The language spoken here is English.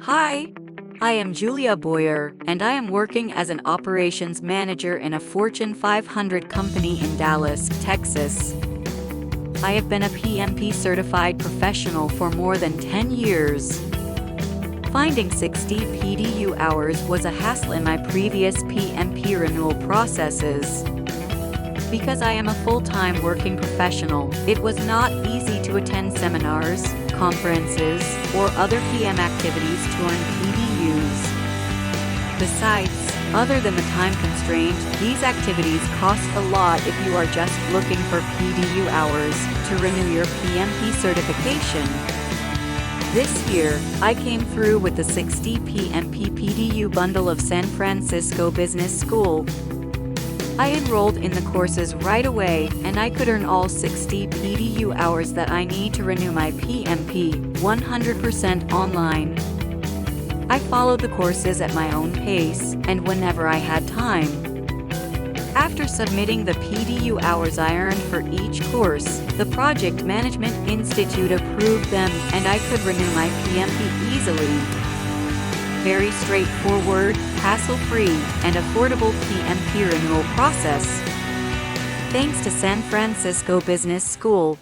Hi, I am Julia Boyer, and I am working as an operations manager in a Fortune 500 company in Dallas, Texas. I have been a PMP-certified professional for more than 10 years. Finding 60 PDU hours was a hassle in my previous PMP renewal processes. Because I am a full-time working professional, it was not easy to attend seminars, conferences, or other PM activities to earn PDUs. Besides, other than the time constraint, these activities cost a lot if you are just looking for PDU hours to renew your PMP certification. This year, I came through with the 60 PMP PDU bundle of San Francisco Business School. I enrolled in the courses right away, and I could earn all 60 PDU hours that I need to renew my PMP 100% online. I followed the courses at my own pace and whenever I had time. After submitting the PDU hours I earned for each course, the Project Management Institute approved them and I could renew my PMP easily. Very straightforward, hassle-free, and affordable PMP renewal process. Thanks to San Francisco Business School.